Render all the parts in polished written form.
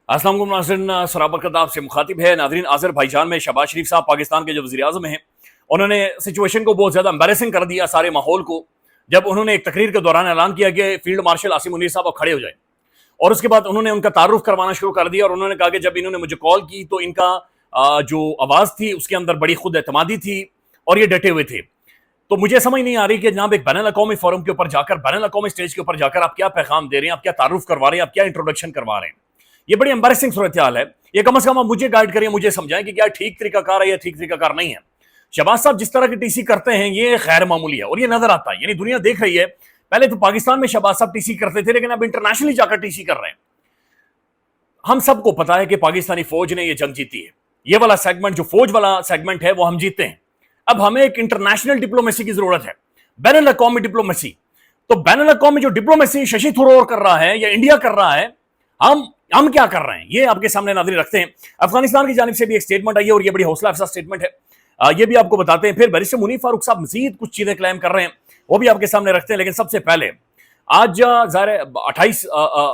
अस्सलाम वालेकुम नाज़रीन, सराबर का आपसे मुखातिब है। नाज़रीन, आज़रबाईजान में शहबाज शरीफ साहब पाकिस्तान के जो वज़ीर आज़म हैं, उन्होंने सिचुएशन को बहुत ज़्यादा एम्बैरेसिंग कर दिया, सारे माहौल को, जब उन्होंने एक तकरीर के दौरान ऐलान किया कि फील्ड मार्शल आसिम मुनीर साहब अब खड़े हो जाए। और उसके बाद उन्होंने उनका तारुफ करवाना शुरू कर दिया और उन्होंने कहा कि जब इन्होंने मुझे कॉल की तो इनका जो आवाज़ थी उसके अंदर बड़ी खुद एतमादी थी और ये डटे हुए थे। तो मुझे समझ नहीं आ रही कि जनाब एक बैनुल अक़वामी फोरम के ऊपर जाकर, बैनुल अक़वामी स्टेज के ऊपर जाकर आप क्या पैगाम दे रहे हैं, आप क्या तारुफ करवा रहे हैं, आप क्या इंट्रोडक्शन करवा रहे हैं। ये बड़ी एम्बैरेसिंग सूरत हाल है। ये कम से कम आप मुझे गाइड करिए, मुझे समझाएं कि क्या ठीक तरीकाकार है या ठीक तरीकाकार नहीं है। शहबाज साहब जिस तरह की टीसी करते हैं ये गैर मामूली है और ये नजर आता है, यानी दुनिया देख रही है। पहले तो पाकिस्तान में शहबाज साहब टीसी करते थे, लेकिन अब इंटरनेशनली जाकर टीसी कर रहे हैं। हम सबको पता है कि पाकिस्तानी फौज ने ये जंग जीती है। ये वाला सेगमेंट, जो फौज वाला सेगमेंट है, वो हम जीते हैं। अब हमें एक इंटरनेशनल डिप्लोमेसी की जरूरत है, बैनुल अक़वामी डिप्लोमेसी। तो बैनुल अक़वामी जो डिप्लोमेसी शशि थरूर कर रहा है या इंडिया कर रहा है, हम क्या कर रहे हैं, ये आपके सामने नाज़रीन रखते हैं। अफगानिस्तान की जानिब से भी एक स्टेटमेंट आई है और ये बड़ी हौसला अफजा स्टेटमेंट है, ये भी आपको बताते हैं। फिर बैरिस्टर मुनीर फारूक साहब मजीद कुछ चीजें क्लेम कर रहे हैं, वो भी आपके सामने रखते हैं। लेकिन सबसे पहले आज 28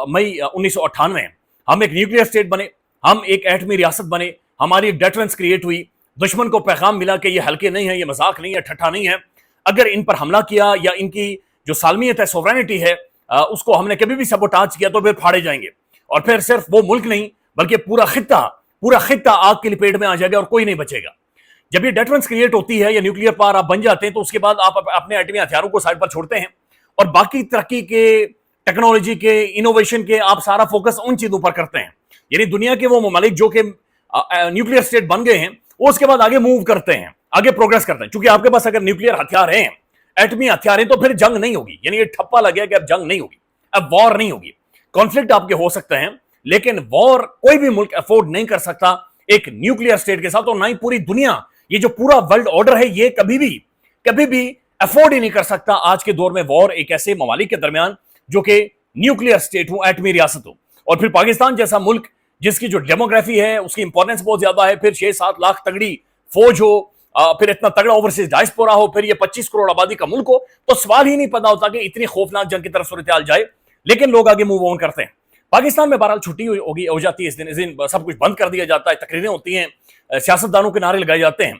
मई 1998 हम एक न्यूक्लियर स्टेट बने, हम एक एटमी रियासत बने, हमारी एक डेटरेंस क्रिएट हुई। दुश्मन को पैगाम मिला कि ये हल्के नहीं है, ये मजाक नहीं है, ठट्ठा नहीं है। अगर इन पर हमला किया या इनकी जो सालमियत है, सोवरेनिटी है, उसको हमने कभी भी सबोटाज किया तो फिर फाड़े जाएंगे। और फिर सिर्फ वो मुल्क नहीं बल्कि पूरा खित्ता आग की लपेट में आ जाएगा और कोई नहीं बचेगा। जब ये डेटरेंस क्रिएट होती है या न्यूक्लियर पावर आप बन जाते हैं तो उसके बाद आप अपने एटमी हथियारों को साइड पर छोड़ते हैं और बाकी तरक्की के, टेक्नोलॉजी के, इनोवेशन के आप सारा फोकस उन चीजों पर करते हैं। यानी दुनिया के वो ममालिक जो कि न्यूक्लियर स्टेट बन गए हैं, वो उसके बाद आगे मूव करते हैं, आगे प्रोग्रेस करते हैं। क्योंकि आपके पास अगर न्यूक्लियर हथियार हैं, एटमी हथियार हैं, तो फिर जंग नहीं होगी। यानी ये ठप्पा लग गया कि अब जंग नहीं होगी, अब वॉर नहीं होगी। कॉन्फ्लिक्ट आपके हो सकते हैं, लेकिन वॉर कोई भी मुल्क अफोर्ड नहीं कर सकता एक न्यूक्लियर स्टेट के साथ, और ना ही पूरी दुनिया। ये जो पूरा वर्ल्ड ऑर्डर है, ये कभी भी अफोर्ड ही नहीं कर सकता आज के दौर में वॉर एक ऐसे ममालिक के दरमियान जो कि न्यूक्लियर स्टेट हो, एटमी रियासत हो। और फिर पाकिस्तान जैसा मुल्क जिसकी जो डेमोग्राफी है उसकी इंपॉर्टेंस बहुत ज्यादा है, फिर 6-7 लाख तगड़ी फौज हो, फिर इतना तगड़ा ओवरसीज डायस्पोरा हो, फिर ये 25 करोड़ आबादी का मुल्क हो, तो सवाल ही नहीं पैदा होता कि इतनी खौफनाक जंग की तरफ सूरत हाल जाए। लेकिन लोग आगे मूव ऑन करते हैं। पाकिस्तान में बहरहाल छुट्टी होगी, हो जाती है, इस दिन सब कुछ बंद कर दिया जाता है, तकरीरें होती हैं, सियासतदानों के नारे लगाए जाते हैं।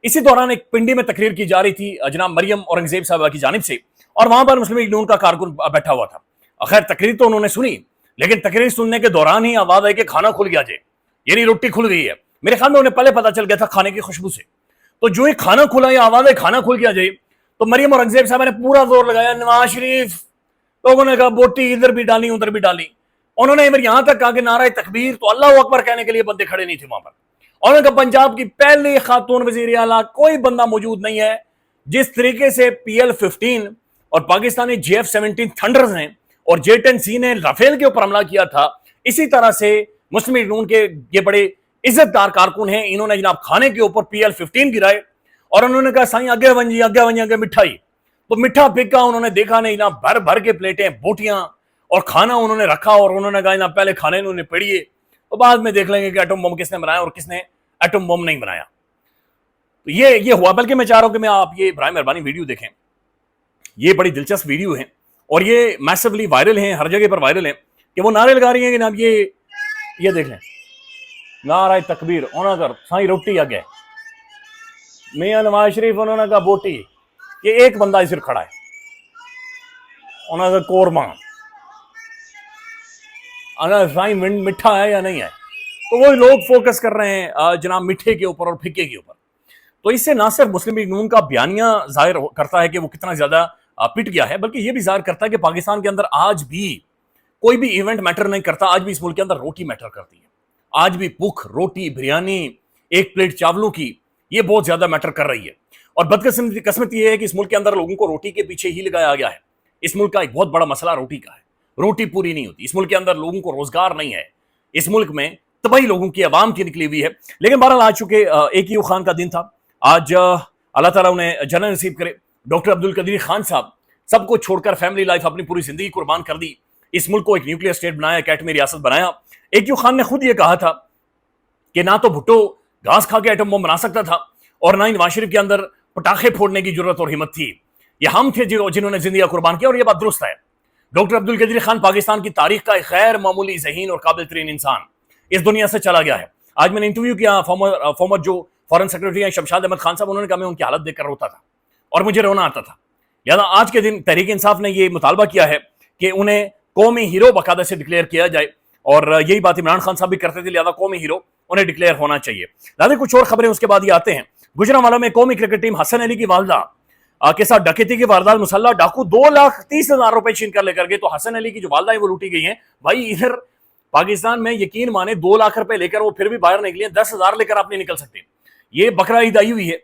इसी दौरान एक पिंडी में तकरीर की जा रही थी जनाब मरियम औरंगजेब साहबा की जानिब से, और वहां पर मुस्लिम लीग नून का कारकुन बैठा हुआ था। खैर तकरीर तो उन्होंने सुनी, लेकिन तकरीर सुनने के दौरान ही आवाज आई कि खाना खुल गया, यानी रोटी खुल गई है। मेरे ख्याल में उन्हें पहले पता चल गया था खाने की खुशबू से। तो जो ही खाना खुला, या आवाज है खाना खुल गया तो मरियम औरंगजेब साहब ने पूरा जोर लगाया, नवाज शरीफ। लोगों ने कहा बोटी इधर भी डाली उधर भी डाली। उन्होंने यहां तक कहा कि नारे तकबीर, तो अल्लाह अकबर कहने के लिए बंदे खड़े नहीं थे वहां पर। उन्होंने कहा पंजाब की पहली खातून वजीर आला, कोई बंदा मौजूद नहीं है। जिस तरीके से PL-15 और पाकिस्तानी JF-17 थंडर्स ने और J-10C ने राफेल के ऊपर हमला किया था, इसी तरह से मुस्लिम लीग नून के ये बड़े इज्जतदार कारकुन हैं, इन्होंने जनाब खाने के ऊपर PL-15 गिराए और उन्होंने कहा साईं आगे वंजी आगे मिठाई। तो मिठा फिक्का उन्होंने देखा नहीं ना, भर भर के प्लेटें, बोटियां और खाना उन्होंने रखा और उन्होंने कहा ना पहले खाने इन्होंने पेड़िए, तो बाद में देख लेंगे कि एटम बम किसने बनाया और किसने एटम बम नहीं बनाया। तो ये हुआ। बल्कि मैं चाह रहा हूं कि मैं आप ये बराए मेहरबानी वीडियो देखें, ये बड़ी दिलचस्प वीडियो है और ये मैसिवली वायरल है, हर जगह पर वायरल है कि वो नारे लगा रही है कि ना ये देख लें, नारा तकबीर, उन्होंने कर साई रोटी आ गए, मियां नवाज शरीफ उन्होंने कहा बोटी। ये एक बंदा सिर्फ खड़ा है, उन्होंने कहा कोरमा, साई मिठा है या नहीं है। तो वो लोग फोकस कर रहे हैं जनाब मिठे के ऊपर और फिक्के के ऊपर। तो इससे ना सिर्फ मुस्लिम लीग नून का बयानिया जाहिर करता है कि वो कितना ज्यादा पिट गया है, बल्कि ये भी जाहिर करता है कि पाकिस्तान के अंदर आज भी कोई भी इवेंट मैटर नहीं करता। आज भी इस मुल्क के अंदर रोटी मैटर करती है। आज भी भूख, रोटी, बिरयानी, एक प्लेट चावलों की, ये बहुत ज्यादा मैटर कर रही है। और बदकिस्मती ये है कि इस मुल्क के अंदर लोगों को रोटी के पीछे ही लगाया गया है। इस मुल्क का एक बहुत बड़ा मसला रोटी का है, रोटी पूरी नहीं होती। इस मुल्क के अंदर लोगों को रोजगार नहीं है। इस मुल्क में तबाही लोगों की, आवाम की निकली हुई है। लेकिन बहरहाल आज चूंकि AQ खान का दिन था, आज अल्लाह ताला उन्हें जन्नत नसीब करे। डॉक्टर अब्दुल कदीर खान साहब सबको छोड़कर, फैमिली लाइफ, अपनी पूरी जिंदगी कुर्बान कर दी, इस मुल्क को एक न्यूक्लियर स्टेट बनाया, एक एटमी रियासत बनाया। AQ खान ने खुद ये कहा था कि ना तो भुट्टो घास खा के एटम बम बना सकता था और ना ही नवाज शरीफ के अंदर पटाखे फोड़ने की जरूरत और हिम्मत थी। ये हम थे जिन्होंने जिंदगी कुर्बान किया, और ये बात दुरुस्त है। डॉक्टर अब्दुल कदीर खान पाकिस्तान की तारीख का एक गैर मामूली ज़हीन और काबिल तरीन इंसान, اس دنیا سے چلا گیا ہے. آج میں نے انٹرویو کیا فارمر جو فارن سیکرٹری ہیں شمشاد احمد خان صاحب, انہوں نے کہا میں ان کی حالت دیکھ کر روتا تھا اور مجھے رونا آتا تھا. لہٰذا آج کے دن تحریک انصاف نے یہ مطالبہ کیا ہے کہ انہیں قومی ہیرو باقاعدہ سے ڈکلیئر کیا جائے, اور یہی بات عمران خان صاحب بھی کرتے تھے, لہٰذا قومی ہیرو انہیں ڈکلیئر ہونا چاہیے. لہٰذا کچھ اور خبریں اس کے بعد یہ آتے ہیں. گجرانوالہ میں قومی کرکٹ ٹیم حسن علی کی والدہ کے ساتھ ڈکیتی کی واردات, مسلح ڈاکو 2,30,000 روپے چھین کر لے کر گئے. تو حسن علی کی جو والدہ ہے وہ لوٹی گئی ہیں. بھائی ادھر پاکستان میں یقین مانے 2 لاکھ روپے لے کر وہ پھر بھی باہر نکلی ہیں, 10,000 لے کر آپ نہیں نکل سکتے. یہ بقرہ عید آئی ہوئی ہے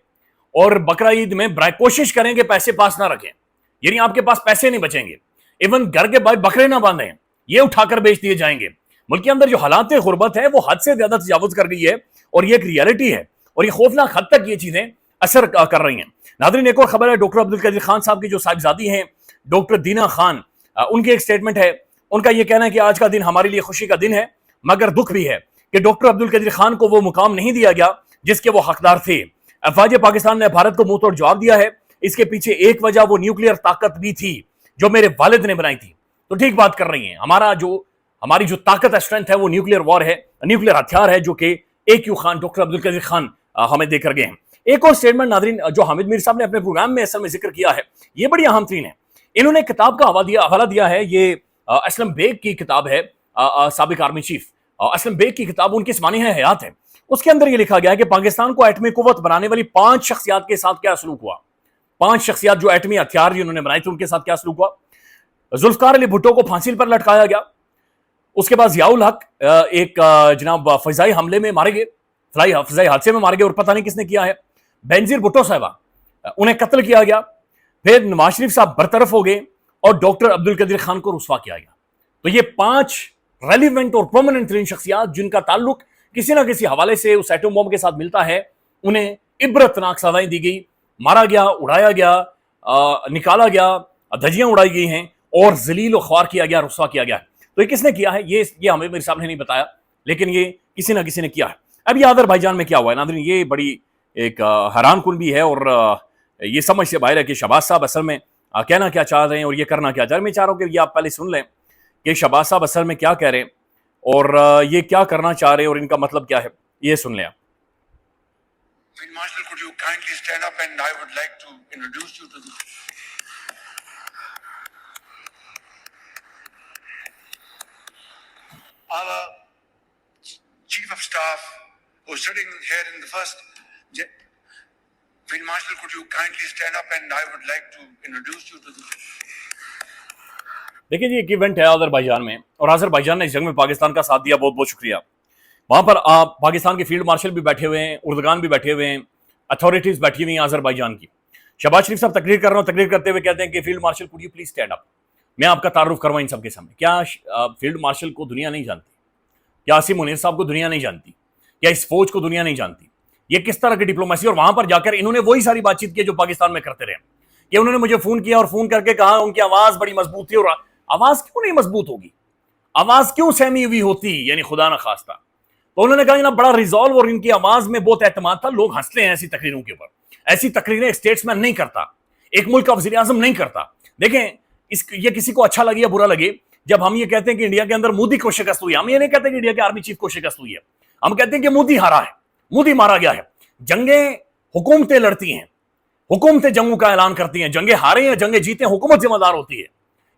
اور بقرہ عید میں کوشش کریں کہ پیسے پاس نہ رکھیں, یعنی آپ کے پاس پیسے نہیں بچیں گے. ایون گھر کے باہر بکرے نہ باندھیں, یہ اٹھا کر بیچ دیے جائیں گے. ملک کے اندر جو حالات غربت ہے وہ حد سے زیادہ تجاوز کر گئی ہے, اور یہ ایک ریئلٹی ہے, اور یہ خوفناک حد تک یہ چیزیں اثر کر رہی ہیں. ناظرین ایک اور خبر ہے, ڈاکٹر عبدالقدیر خان صاحب کی جو صاحبزادی ہیں ڈاکٹر دینا خان, ان کی ایک سٹیٹمنٹ ہے. ان کا یہ کہنا ہے کہ آج کا دن ہمارے لیے خوشی کا دن ہے, مگر دکھ بھی ہے کہ ڈاکٹر عبدالقدیر خان کو وہ مقام نہیں دیا گیا جس کے وہ حقدار تھے. افواج پاکستان نے بھارت کو منہ توڑ جواب دیا ہے. اس کے پیچھے ایک وجہ وہ نیوکلیئر طاقت بھی تھی جو میرے والد نے بنائی تھی. تو ٹھیک بات کر رہی ہیں, ہماری جو طاقت ہے, اسٹرینتھ ہے, وہ نیوکلیئر وار ہے, نیوکلیئر ہتھیار ہے, جو کہ AQ خان ڈاکٹر عبدالقدیر خان ہمیں دے کر گئے ہیں. ایک اور سٹیٹمنٹ ناظرین جو حامد میر صاحب نے اپنے پروگرام میں اصل میں ذکر کیا ہے, یہ بڑی اہم ترین ہے. انہوں نے کتاب کا حوالہ دیا ہے, یہ اسلم بیگ کی کتاب ہے, سابق آرمی چیف اسلم بیگ کی کتاب ان کی سمانح حیات ہے. اس کے اندر یہ لکھا گیا ہے کہ پاکستان کو ایٹمی قوت بنانے والی 5 شخصیات کے ساتھ کیا سلوک ہوا. 5 شخصیات جو ایٹمی ہتھیار جنہوں نے بنائے تھے ان کے ساتھ کیا سلوک ہوا. ذوالفقار علی بھٹو کو پھانسی پر لٹکایا گیا. اس کے بعد ضیاء الحق ایک جناب فضائی حملے میں مارے گئے, فضائی حادثے میں مارے گئے, اور پتہ نہیں کس نے کیا ہے. بینظیر بھٹو صاحبہ انہیں قتل کیا گیا. پھر نواز شریف صاحب برطرف ہو گئے اور ڈاکٹر عبدالقدیر خان کو رسوا کیا گیا. تو یہ 5 ریلیونٹ اور پرماننٹ ترین شخصیات جن کا تعلق کسی نہ کسی حوالے سے اس ایٹم بم کے ساتھ ملتا ہے, انہیں عبرتناک سزائیں دی گئی, مارا گیا, اڑایا گیا, نکالا گیا, دھجیاں اڑائی گئی ہیں, اور ذلیل و خوار کیا گیا, رسوا کیا گیا. تو یہ کس نے کیا ہے, یہ ہمیں میرے صاحب نے نہیں بتایا, لیکن یہ کسی نہ کسی نے کیا ہے. اب یہ آذربائیجان میں کیا ہوا ہے ناظرین, یہ بڑی ایک حیران کن بھی ہے, اور یہ سمجھ سے باہر ہے کہ شہباز صاحب اصل میں کہنا کیا چاہ رہے ہیں اور یہ کرنا کیا چاہ رہے ہیں. میں چاہ رہا ہوں کہ یہ آپ پہلے سن لیں کہ شہباز صاحب اصل میں کیا کہہ رہے ہیں اور یہ کیا کرنا چاہ رہے ہیں اور ان کا مطلب کیا ہے. یہ سن لیں آپ. Field Marshal, could you kindly stand up, and I would like to introduce you to the our Chief of Staff who's sitting here in the first. Field Marshal, could you kindly stand up, and I would like to introduce you to the. دیکھیں جی ایک event ہے آذربائیجان میں, اور آذربائیجان نے اس جنگ میں پاکستان کا ساتھ دیا, بہت بہت شکریہ. وہاں پر آپ پاکستان کے فیلڈ مارشل بھی بیٹھے ہوئے ہیں, اردگان بھی بیٹھے ہوئے ہیں, اتھارٹیز بیٹھی ہوئی ہیں آذربائیجان کی. شہباز شریف صاحب تقریر کر رہے ہیں, تقریر کرتے ہوئے کہتے ہیں کہ field marshal could you please stand up. میں آپ کا تعارف کرواؤں ان سب کے سامنے. کیا فیلڈ مارشل کو دنیا نہیں جانتی؟ کیا عاصم منیر صاحب کو دنیا نہیں جانتی؟ کیا اس فوج کو دنیا نہیں جانتی؟ یہ کس طرح کی ڈپلومیسی. اور وہاں پر جا کر انہوں نے وہی ساری بات چیت کی جو پاکستان میں کرتے رہے, کہ انہوں نے مجھے فون کیا اور فون کر کے کہا ان کی آواز بڑی مضبوط تھی. اور آواز کیوں نہیں مضبوط ہوگی, آواز کیوں سہمی ہوئی ہوتی, یعنی خدا نہ خواستہ. تو انہوں نے کہا جناب بڑا ریزالو, اور ان کی آواز میں بہت اعتماد تھا. لوگ ہنستے ہیں ایسی تقریروں کے اوپر. ایسی تقریریں ایک اسٹیٹس مین نہیں کرتا, ایک ملک کا وزیر اعظم نہیں کرتا. دیکھیں یہ کسی کو اچھا لگے یا برا لگے, جب ہم یہ کہتے ہیں کہ انڈیا کے اندر مودی کو شکست ہوئی, ہم یہ نہیں کہتے کہ انڈیا کے آرمی چیف کو شکست ہوئی ہے, ہم کہتے ہیں کہ مودی ہارا ہے, مودی مارا گیا ہے. جنگیں حکومتیں لڑتی ہیں, حکومتیں جنگوں کا اعلان کرتی ہیں, جنگیں ہارے یا جنگیں جیتے حکومت ذمہ دار ہوتی ہے.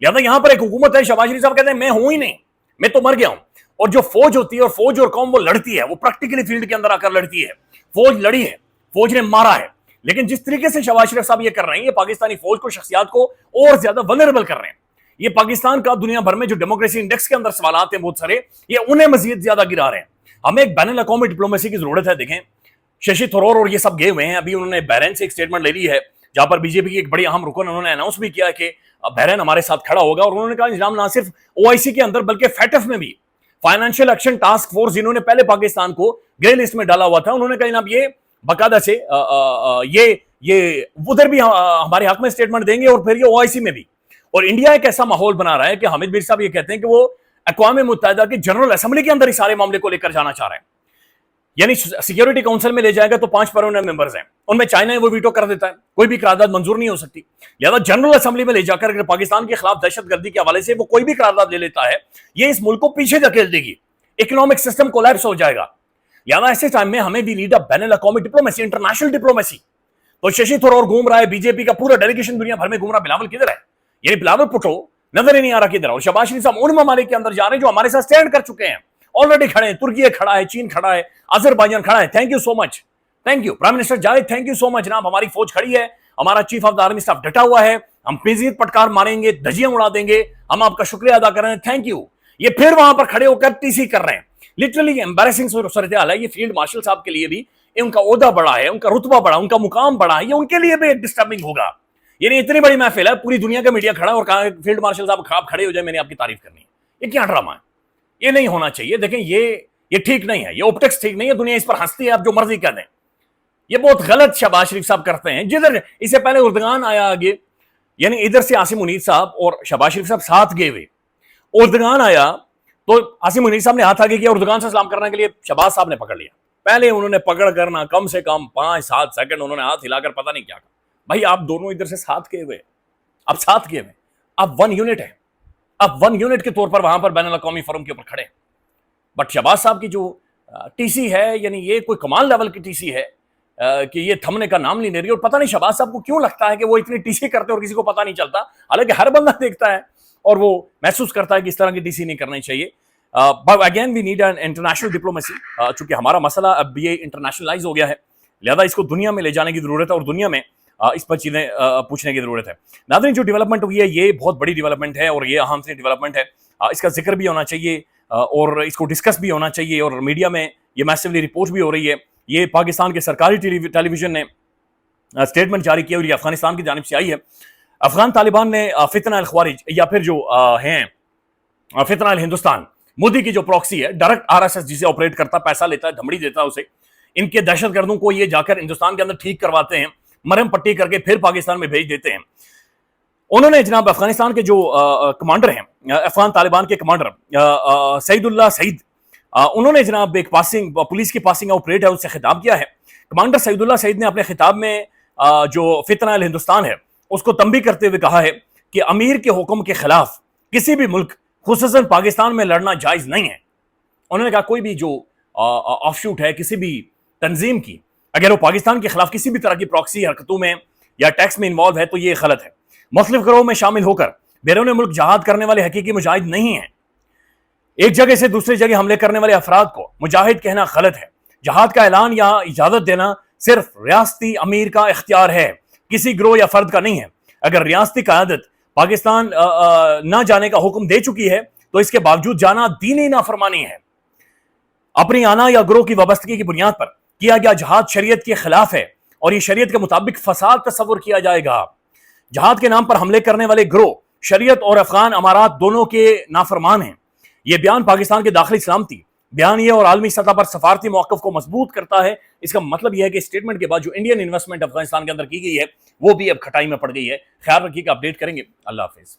لہٰذا یہاں پر ایک حکومت ہے, شہباز شریف صاحب کہتے ہیں میں ہوں ہی نہیں, میں تو مر گیا ہوں. اور جو فوج ہوتی ہے اور فوج اور قوم وہ لڑتی ہے, وہ پریکٹیکلی فیلڈ کے اندر آ کر لڑتی ہے. فوج لڑی ہے, فوج نے مارا ہے. لیکن جس طریقے سے شہباز شریف صاحب یہ کر رہے ہیں, یہ پاکستانی فوج کو, شخصیات کو اور زیادہ ولنریبل کر رہے ہیں. یہ پاکستان کا دنیا بھر میں جو ڈیموکریسی انڈیکس کے اندر سوالات ہیں بہت سارے, یہ انہیں مزید زیادہ گرا رہے ہیں. ہمیں ایک بین الاقوامی ڈپلومیسی کی ضرورت ہے. دیکھیں ششی تھرور اور یہ سب گئے ہوئے ہیں, ابھی انہوں نے بحرین سے ایک سٹیٹمنٹ لے لی ہے جہاں پر بی جے پی کی ایک بڑی اہم رکن انہوں نے اناؤنس بھی کیا کہ بحرین ہمارے ساتھ کھڑا ہوگا. اور انہوں نے کہا جناب نہ صرف OIC کے اندر بلکہ فیٹف میں بھی, فائنینشیل ایکشن ٹاسک فورس جنہوں نے پہلے پاکستان کو گرے لسٹ میں ڈالا ہوا تھا, انہوں نے کہا جناب یہ باقاعدہ سے یہ ادھر بھی ہمارے حق میں اسٹیٹمنٹ دیں گے, اور پھر یہ OIC میں بھی. اور انڈیا ایک ایسا ماحول بنا رہا ہے کہ حامد میر صاحب یہ کہتے ہیں کہ وہ اقوام متحدہ کی جنرل اسمبلی کے اندر اس سارے معاملے کو لے کر جانا چاہ رہے ہیں. یعنی سیکیورٹی کونسل میں لے جائے گا تو 5 پرماننٹ ممبرز ہیں, ان میں چائنا ہے وہ ویٹو کر دیتا ہے, کوئی بھی قرارداد منظور نہیں ہو سکتی. لہذا جنرل اسمبلی میں لے جا کر اگر پاکستان کے خلاف دہشت گردی کے حوالے سے وہ کوئی بھی قرارداد لے لیتا ہے, یہ اس ملک کو پیچھے دھکیل دے گی. इकोनॉमिक सिस्टम कोलैप्स हो जाएगा। यानी ऐसे टाइम में हमें भी नीड अ बैन अल-अक़वामी डिप्लोमेसी, इंटरनेशनल डिप्लोमेसी। तो शशि थरूर और घूम रहा है, बीजेपी का पूरा डेलीगेशन दुनिया भर में घूम रहा, बिलावल किधर है? यानी बिलावल भुट्टो नजर ही नहीं आ रहा किधर। और शहबाज शरीफ साहब उन ममालिक के अंदर जा रहे हैं जो हमारे साथ स्टैंड कर चुके हैं, ऑलरेडी खड़े हैं। तुर्की खड़ा है, चीन खड़ा है, अजरबैजान खड़ा है। Thank you so much, thank you prime minister Javed, thank you so much जनाब। हमारी फौज खड़ी है, हमारा chief of the army staff डटा हुआ है, हम पेजीत पटकार मारेंगे, धजियां उड़ा देंगे, हम आपका शुक्रिया अदा कर रहे हैं, थैंक यू। ये फिर वहां पर खड़े होकर टीसी कर रहे हैं। लिटरली एम्बैरेसिंग सूरत हाल है। ये फील्ड मार्शल साहब के लिए भी उनका ओहदा बड़ा है, उनका रुतबा बड़ा, उनका मुकाम बड़ा है, ये उनके लिए भी डिस्टर्बिंग होगा। यानी इतनी बड़ी महफिल है, पूरी दुनिया का मीडिया खड़ा और कहा फील्ड मार्शल साहब आप खड़े हो जाए, मैंने आपकी तारीफ करनी है। ये क्या ड्रामा है? ये नहीं होना चाहिए। देखें ये ठीक नहीं है, ये ऑप्टिक्स ठीक नहीं है। दुनिया इस पर हंसती है, आप जो मर्जी कर दें। ये बहुत गलत शहबाज शरीफ साहब करते हैं। जिधर इससे पहले उर्दगान आया आगे, यानी इधर से आसिम मुनीर साहब और शहबाज शरीफ साहब साथ गए हुए। उर्दगान आया तो आसिम मुनीर साहब ने हाथ आगे किया, उर्दगान से सलाम करने के लिए शहबाज साहब ने पकड़ लिया। पहले उन्होंने पकड़ करना कम से कम 5-7 सेकंड उन्होंने हाथ हिलाकर पता नहीं क्या कहा। भाई आप दोनों इधर से साथ गए हुए, आप साथ गए हुए, आप वन यूनिट है, आप वन यूनिट के तौर पर वहां पर बैनुल अक़वामी फोरम के ऊपर खड़े। बट शहबाज साहब की जो टीसी है, यानी ये कोई कमाल लेवल की टीसी है कि ये थमने का नाम नहीं ले रही। और पता नहीं शहबाज साहब को क्यों लगता है कि वो इतनी टीसी करते और किसी को पता नहीं चलता। हालांकि हर बंदा देखता है और वो महसूस करता है कि इस तरह की टीसी नहीं करनी चाहिए। But again we need an international diplomacy. चूंकि हमारा मसला अब भी इंटरनेशनलाइज हो गया है, लिहाजा इसको दुनिया में ले जाने की जरूरत है और दुनिया में इस पर चीजें पूछने की जरूरत है। नाज़रीन, जो डेवलपमेंट हुई है ये बहुत बड़ी डेवलपमेंट है और ये अहम से डेवलपमेंट है। इसका जिक्र भी होना चाहिए और इसको डिस्कस भी होना चाहिए और मीडिया में ये मैसिवली रिपोर्ट भी हो रही है। ये पाकिस्तान के सरकारी टेलीविजन ने स्टेटमेंट जारी किया और ये अफगानिस्तान की जानिब से आई है। अफगान तालिबान ने फितना अल ख्वारिज या फिर जो हैं फितना अल हिंदुस्तान, मोदी की जो प्रॉक्सी है, डायरेक्ट आरएसएस जिसे ऑपरेट करता, पैसा लेता है, धमड़ी देता है उसे, इनके दहशतगर्दों को ये जाकर हिंदुस्तान के अंदर ठीक करवाते हैं, मरहम पट्टी करके फिर पाकिस्तान में भेज देते हैं। उन्होंने जनाब अफगानिस्तान के जो कमांडर हैं, अफगान तालिबान के कमांडर सईदुल्लाह सईद, उन्होंने जनाब एक पुलिस की पासिंग ऑपरेट है उससे खिताब किया है। कमांडर सईदुल्लाह सईद ने अपने खिताब में जो फितना अल हिंदुस्तान है उसको तंबीह करते हुए कहा है कि अमीर के हुक्म के खिलाफ किसी भी मुल्क, खुसूसन पाकिस्तान में लड़ना जायज नहीं है। उन्होंने कहा कोई भी जो ऑफशूट है किसी भी तंजीम की, अगर वो पाकिस्तान के खिलाफ किसी भी तरह की प्रॉक्सी हरकतों में या टैक्स में इन्वॉल्व है तो ये गलत है। मुख्तलिफ ग्रोह में शामिल होकर बैरून मुल्क जहाद करने वाले हकीकी मुजाहिद नहीं है। एक जगह से दूसरी जगह हमले करने वाले अफराद को मुजाहिद कहना गलत है। जहाद का ऐलान या इजाजत देना सिर्फ रियासती अमीर का इख्तियार है, किसी ग्रोह या फर्द का नहीं है। अगर रियासती क़यादत पाकिस्तान ना जाने का हुक्म दे चुकी है तो इसके बावजूद जाना दीनी नाफरमानी है। अपनी आना या ग्रोह की वाबस्तगी की बुनियाद पर किया गया जहाद शरीयत के खिलाफ है और ये शरीयत के मुताबिक फसाद तस्वुर किया जाएगा। जहाद के नाम पर हमले करने वाले ग्रोह शरीयत और अफगान अमारात दोनों के नाफरमान हैं। यह बयान पाकिस्तान के दाखिली सलामती, बयानिया और आलमी सतह पर सफारती मौक़िफ़ को मजबूत करता है। इसका मतलब यह है कि स्टेटमेंट के बाद जो इंडियन इन्वेस्टमेंट अफगानिस्तान के अंदर की गई है वो भी अब खटाई में पड़ गई है। ख्याल रखिएगा, अपडेट करेंगे। अल्लाह हाफिज़।